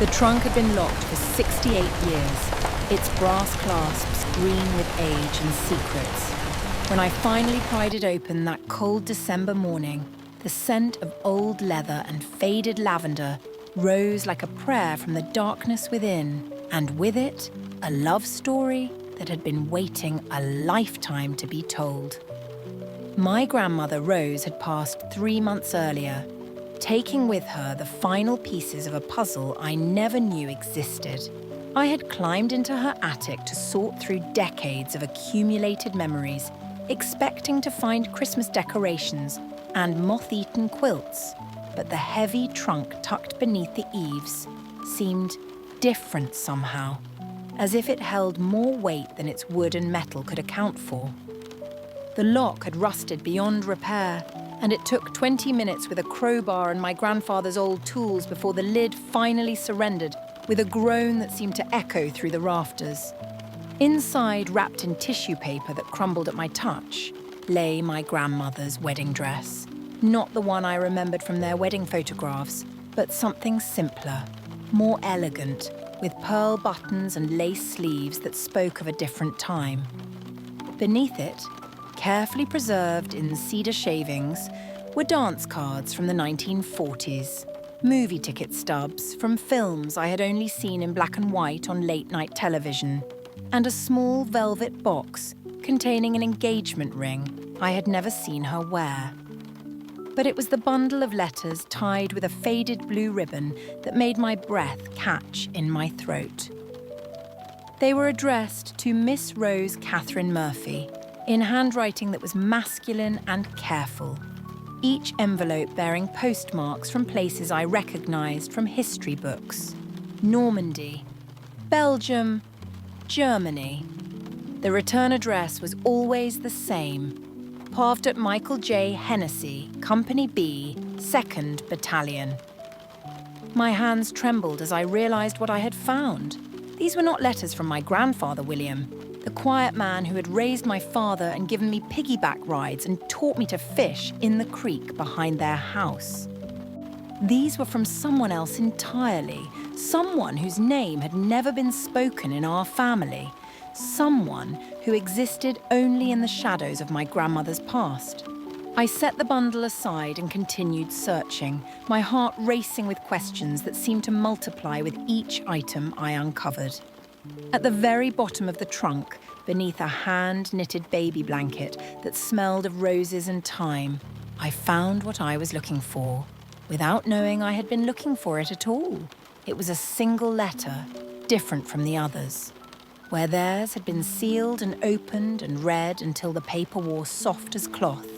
The trunk had been locked for 68 years, its brass clasps green with age and secrets. When I finally pried it open that cold December morning, the scent of old leather and faded lavender rose like a prayer from the darkness within, and with it, a love story that had been waiting a lifetime to be told. My grandmother Rose had passed 3 months earlier, taking with her the final pieces of a puzzle I never knew existed. I had climbed into her attic to sort through decades of accumulated memories, expecting to find Christmas decorations and moth-eaten quilts, but the heavy trunk tucked beneath the eaves seemed different somehow, as if it held more weight than its wood and metal could account for. The lock had rusted beyond repair, and it took 20 minutes with a crowbar and my grandfather's old tools before the lid finally surrendered with a groan that seemed to echo through the rafters. Inside, wrapped in tissue paper that crumbled at my touch, lay my grandmother's wedding dress. Not the one I remembered from their wedding photographs, but something simpler, more elegant, with pearl buttons and lace sleeves that spoke of a different time. Beneath it, carefully preserved in cedar shavings, were dance cards from the 1940s, movie ticket stubs from films I had only seen in black and white on late-night television, and a small velvet box containing an engagement ring I had never seen her wear. But it was the bundle of letters tied with a faded blue ribbon that made my breath catch in my throat. They were addressed to Miss Rose Catherine Murphy, in handwriting that was masculine and careful, each envelope bearing postmarks from places I recognised from history books. Normandy, Belgium, Germany. The return address was always the same: Pauvert Michael J. Hennessy, Company B, 2nd Battalion. My hands trembled as I realised what I had found. These were not letters from my grandfather, William, the quiet man who had raised my father and given me piggyback rides and taught me to fish in the creek behind their house. These were from someone else entirely, someone whose name had never been spoken in our family, someone who existed only in the shadows of my grandmother's past. I set the bundle aside and continued searching, my heart racing with questions that seemed to multiply with each item I uncovered. At the very bottom of the trunk, beneath a hand-knitted baby blanket that smelled of roses and thyme, I found what I was looking for, without knowing I had been looking for it at all. It was a single letter, different from the others. Where theirs had been sealed and opened and read until the paper wore soft as cloth,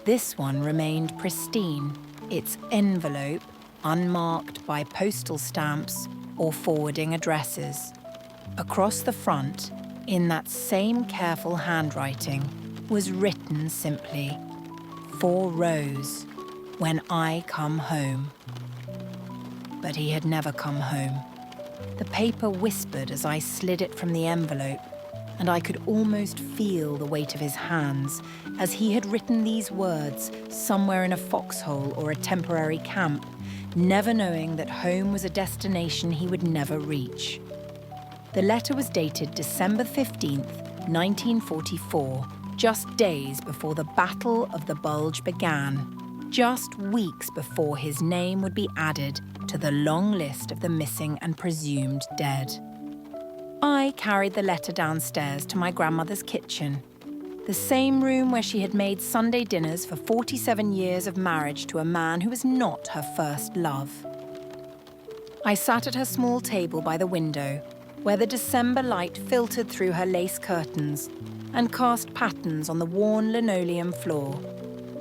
this one remained pristine, its envelope unmarked by postal stamps or forwarding addresses. Across the front, in that same careful handwriting, was written simply, "For Rose, when I come home." But he had never come home. The paper whispered as I slid it from the envelope, and I could almost feel the weight of his hands as he had written these words somewhere in a foxhole or a temporary camp, never knowing that home was a destination he would never reach. The letter was dated December 15th, 1944, just days before the Battle of the Bulge began, just weeks before his name would be added to the long list of the missing and presumed dead. I carried the letter downstairs to my grandmother's kitchen, the same room where she had made Sunday dinners for 47 years of marriage to a man who was not her first love. I sat at her small table by the window, where the December light filtered through her lace curtains and cast patterns on the worn linoleum floor.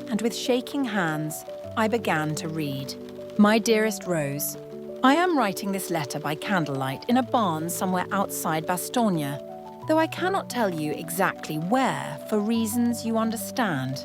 And with shaking hands, I began to read. My dearest Rose, I am writing this letter by candlelight in a barn somewhere outside Bastogne, though I cannot tell you exactly where for reasons you understand.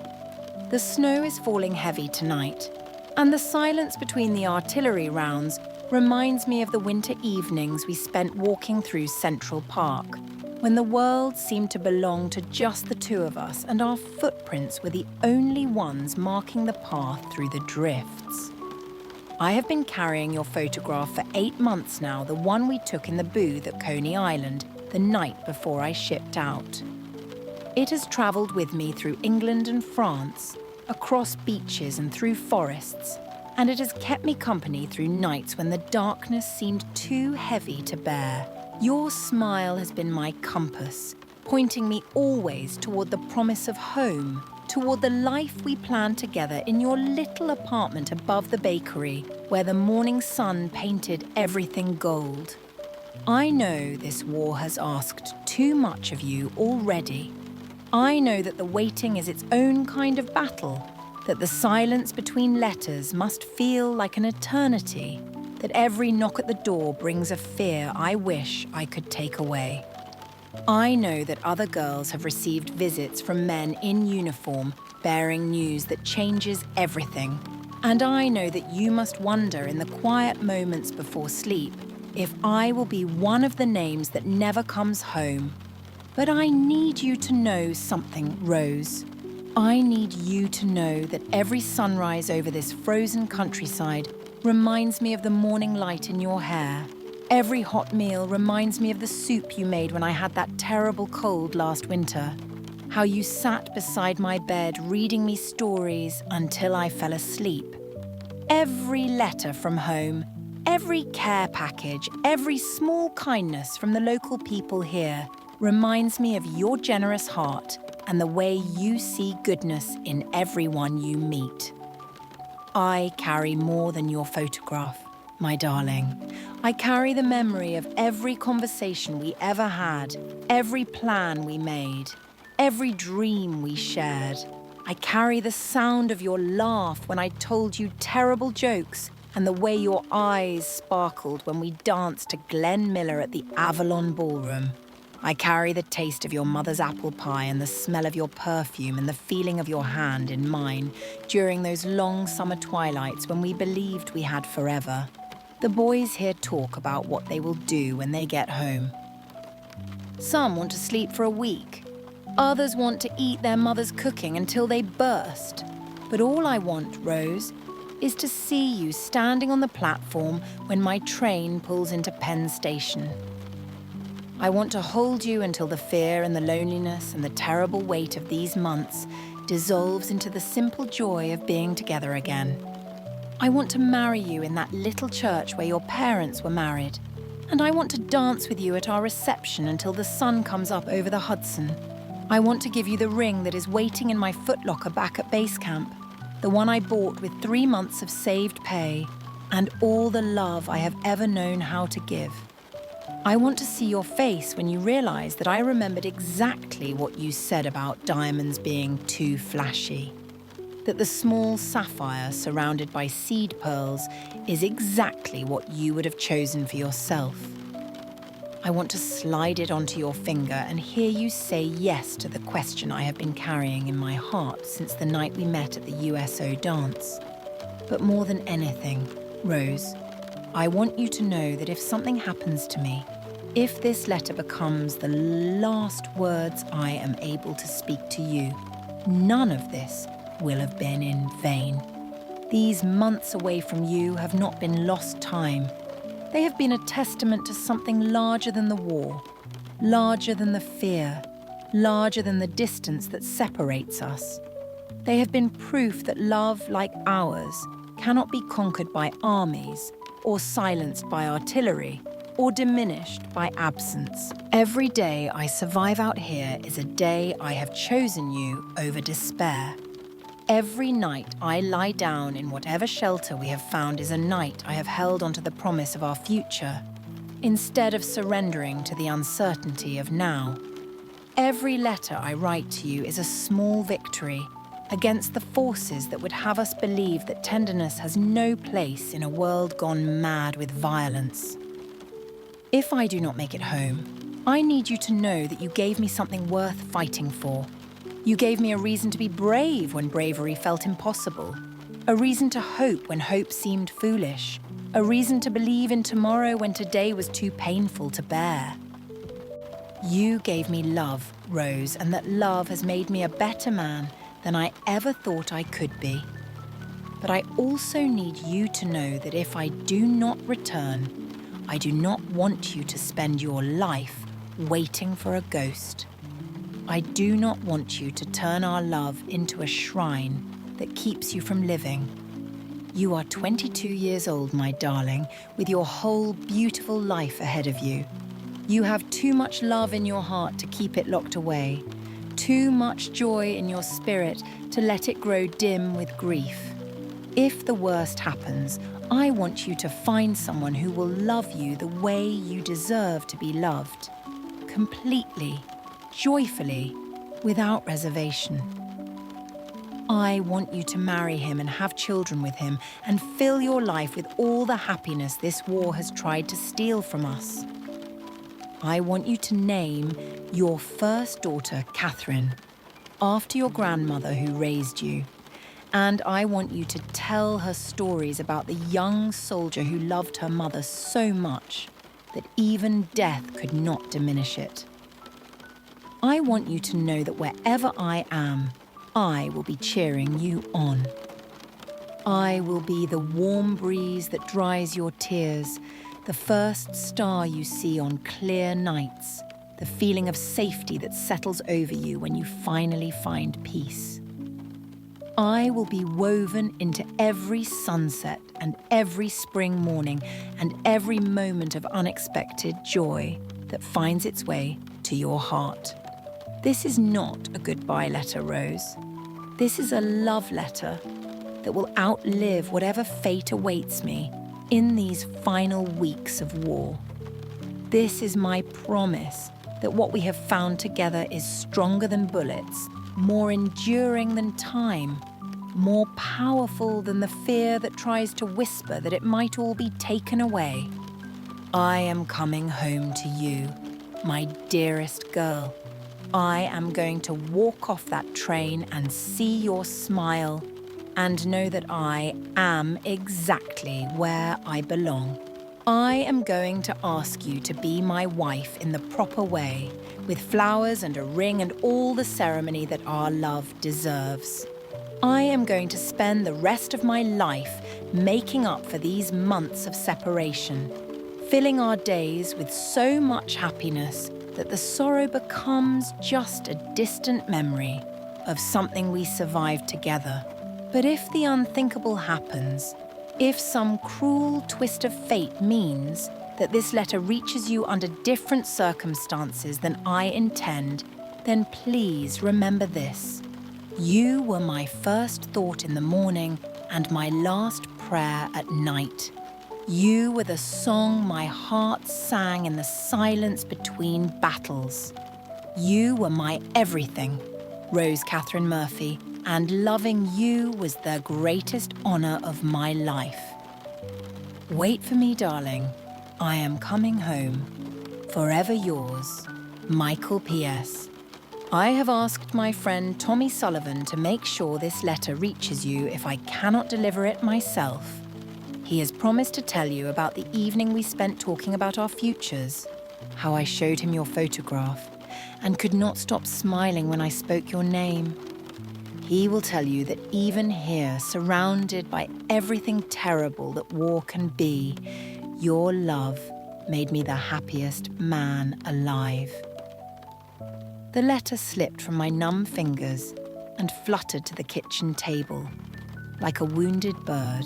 The snow is falling heavy tonight, and the silence between the artillery rounds reminds me of the winter evenings we spent walking through Central Park, when the world seemed to belong to just the two of us and our footprints were the only ones marking the path through the drifts. I have been carrying your photograph for 8 months now, the one we took in the booth at Coney Island the night before I shipped out. It has travelled with me through England and France, across beaches and through forests, and it has kept me company through nights when the darkness seemed too heavy to bear. Your smile has been my compass, pointing me always toward the promise of home, toward the life we planned together in your little apartment above the bakery, where the morning sun painted everything gold. I know this war has asked too much of you already. I know that the waiting is its own kind of battle, that the silence between letters must feel like an eternity, that every knock at the door brings a fear I wish I could take away. I know that other girls have received visits from men in uniform bearing news that changes everything. And I know that you must wonder in the quiet moments before sleep if I will be one of the names that never comes home. But I need you to know something, Rose. I need you to know that every sunrise over this frozen countryside reminds me of the morning light in your hair. Every hot meal reminds me of the soup you made when I had that terrible cold last winter. How you sat beside my bed reading me stories until I fell asleep. Every letter from home, every care package, every small kindness from the local people here reminds me of your generous heart and the way you see goodness in everyone you meet. I carry more than your photograph, my darling. I carry the memory of every conversation we ever had, every plan we made, every dream we shared. I carry the sound of your laugh when I told you terrible jokes and the way your eyes sparkled when we danced to Glenn Miller at the Avalon Ballroom. I carry the taste of your mother's apple pie and the smell of your perfume and the feeling of your hand in mine during those long summer twilights when we believed we had forever. The boys here talk about what they will do when they get home. Some want to sleep for a week. Others want to eat their mother's cooking until they burst. But all I want, Rose, is to see you standing on the platform when my train pulls into Penn Station. I want to hold you until the fear and the loneliness and the terrible weight of these months dissolves into the simple joy of being together again. I want to marry you in that little church where your parents were married. And I want to dance with you at our reception until the sun comes up over the Hudson. I want to give you the ring that is waiting in my footlocker back at base camp, the one I bought with 3 months of saved pay, and all the love I have ever known how to give. I want to see your face when you realize that I remembered exactly what you said about diamonds being too flashy. That the small sapphire surrounded by seed pearls is exactly what you would have chosen for yourself. I want to slide it onto your finger and hear you say yes to the question I have been carrying in my heart since the night we met at the USO dance. But more than anything, Rose, I want you to know that if something happens to me, if this letter becomes the last words I am able to speak to you, none of this will have been in vain. These months away from you have not been lost time. They have been a testament to something larger than the war, larger than the fear, larger than the distance that separates us. They have been proof that love like ours cannot be conquered by armies, or silenced by artillery, or diminished by absence. Every day I survive out here is a day I have chosen you over despair. Every night I lie down in whatever shelter we have found is a night I have held onto the promise of our future, instead of surrendering to the uncertainty of now. Every letter I write to you is a small victory against the forces that would have us believe that tenderness has no place in a world gone mad with violence. If I do not make it home, I need you to know that you gave me something worth fighting for. You gave me a reason to be brave when bravery felt impossible, a reason to hope when hope seemed foolish, a reason to believe in tomorrow when today was too painful to bear. You gave me love, Rose, and that love has made me a better man than I ever thought I could be. But I also need you to know that if I do not return, I do not want you to spend your life waiting for a ghost. I do not want you to turn our love into a shrine that keeps you from living. You are 22 years old, my darling, with your whole beautiful life ahead of you. You have too much love in your heart to keep it locked away, too much joy in your spirit to let it grow dim with grief. If the worst happens, I want you to find someone who will love you the way you deserve to be loved, completely, joyfully, without reservation. I want you to marry him and have children with him and fill your life with all the happiness this war has tried to steal from us. I want you to name your first daughter, Catherine, after your grandmother who raised you. And I want you to tell her stories about the young soldier who loved her mother so much that even death could not diminish it. I want you to know that wherever I am, I will be cheering you on. I will be the warm breeze that dries your tears, the first star you see on clear nights, the feeling of safety that settles over you when you finally find peace. I will be woven into every sunset and every spring morning and every moment of unexpected joy that finds its way to your heart. This is not a goodbye letter, Rose. This is a love letter that will outlive whatever fate awaits me in these final weeks of war. This is my promise that what we have found together is stronger than bullets, more enduring than time, more powerful than the fear that tries to whisper that it might all be taken away. I am coming home to you, my dearest girl. I am going to walk off that train and see your smile and know that I am exactly where I belong. I am going to ask you to be my wife in the proper way, with flowers and a ring and all the ceremony that our love deserves. I am going to spend the rest of my life making up for these months of separation, filling our days with so much happiness that the sorrow becomes just a distant memory of something we survived together. But if the unthinkable happens, if some cruel twist of fate means that this letter reaches you under different circumstances than I intend, then please remember this. You were my first thought in the morning and my last prayer at night. You were the song my heart sang in the silence between battles. You were my everything, Rose Catherine Murphy, and loving you was the greatest honor of my life. Wait for me, darling. I am coming home. Forever yours, Michael P.S. I have asked my friend Tommy Sullivan to make sure this letter reaches you if I cannot deliver it myself. He has promised to tell you about the evening we spent talking about our futures, how I showed him your photograph and could not stop smiling when I spoke your name. He will tell you that even here, surrounded by everything terrible that war can be, your love made me the happiest man alive. The letter slipped from my numb fingers and fluttered to the kitchen table, like a wounded bird.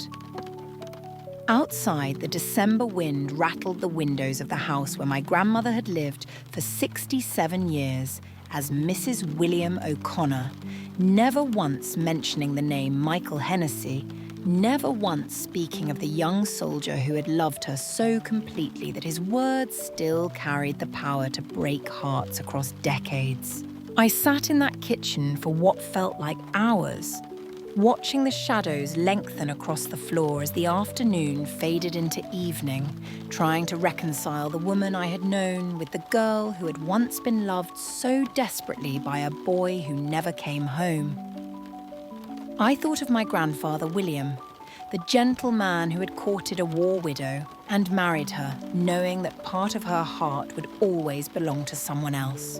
Outside, the December wind rattled the windows of the house where my grandmother had lived for 67 years as Mrs. William O'Connor, never once mentioning the name Michael Hennessy, never once speaking of the young soldier who had loved her so completely that his words still carried the power to break hearts across decades. I sat in that kitchen for what felt like hours, watching the shadows lengthen across the floor as the afternoon faded into evening, trying to reconcile the woman I had known with the girl who had once been loved so desperately by a boy who never came home. I thought of my grandfather, William, the gentle man who had courted a war widow and married her, knowing that part of her heart would always belong to someone else.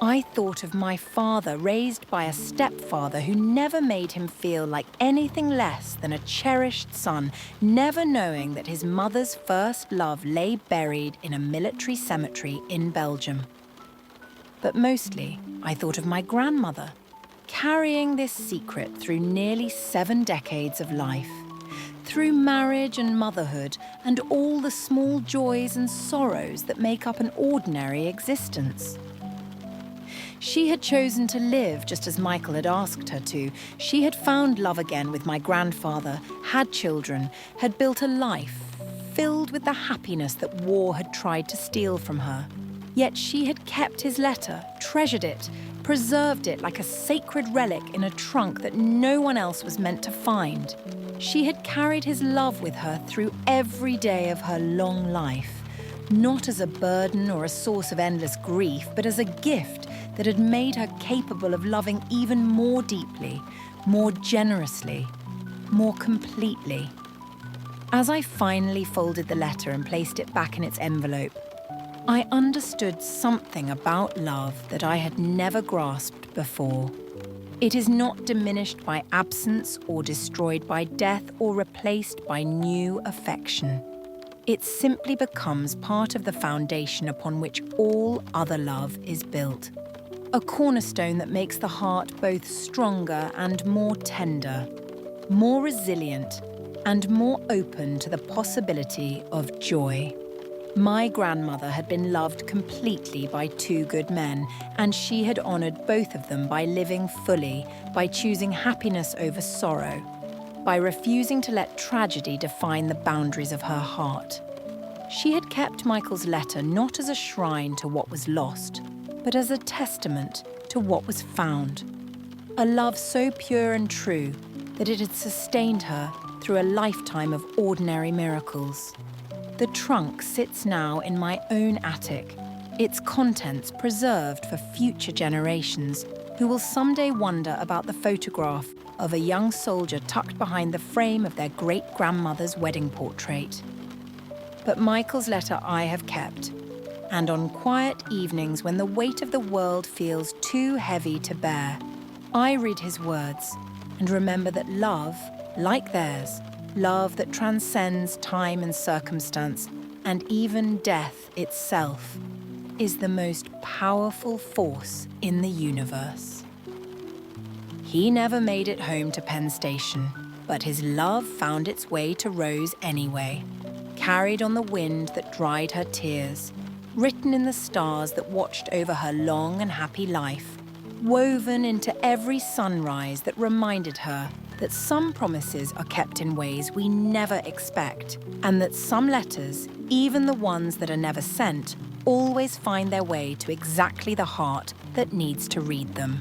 I thought of my father, raised by a stepfather who never made him feel like anything less than a cherished son, never knowing that his mother's first love lay buried in a military cemetery in Belgium. But mostly, I thought of my grandmother, carrying this secret through nearly 7 decades of life, through marriage and motherhood and all the small joys and sorrows that make up an ordinary existence. She had chosen to live just as Michael had asked her to. She had found love again with my grandfather, had children, had built a life filled with the happiness that war had tried to steal from her. Yet she had kept his letter, treasured it, preserved it like a sacred relic in a trunk that no one else was meant to find. She had carried his love with her through every day of her long life, not as a burden or a source of endless grief, but as a gift that had made her capable of loving even more deeply, more generously, more completely. As I finally folded the letter and placed it back in its envelope, I understood something about love that I had never grasped before. It is not diminished by absence or destroyed by death or replaced by new affection. It simply becomes part of the foundation upon which all other love is built. A cornerstone that makes the heart both stronger and more tender, more resilient, and more open to the possibility of joy. My grandmother had been loved completely by 2 good men, and she had honoured both of them by living fully, by choosing happiness over sorrow, by refusing to let tragedy define the boundaries of her heart. She had kept Michael's letter not as a shrine to what was lost, but as a testament to what was found. A love so pure and true that it had sustained her through a lifetime of ordinary miracles. The trunk sits now in my own attic, its contents preserved for future generations who will someday wonder about the photograph of a young soldier tucked behind the frame of their great-grandmother's wedding portrait. But Michael's letter I have kept, and on quiet evenings when the weight of the world feels too heavy to bear, I read his words and remember that love, like theirs, love that transcends time and circumstance, and even death itself, is the most powerful force in the universe. He never made it home to Penn Station, but his love found its way to Rose anyway, carried on the wind that dried her tears, written in the stars that watched over her long and happy life, woven into every sunrise that reminded her that some promises are kept in ways we never expect, and that some letters, even the ones that are never sent, always find their way to exactly the heart that needs to read them.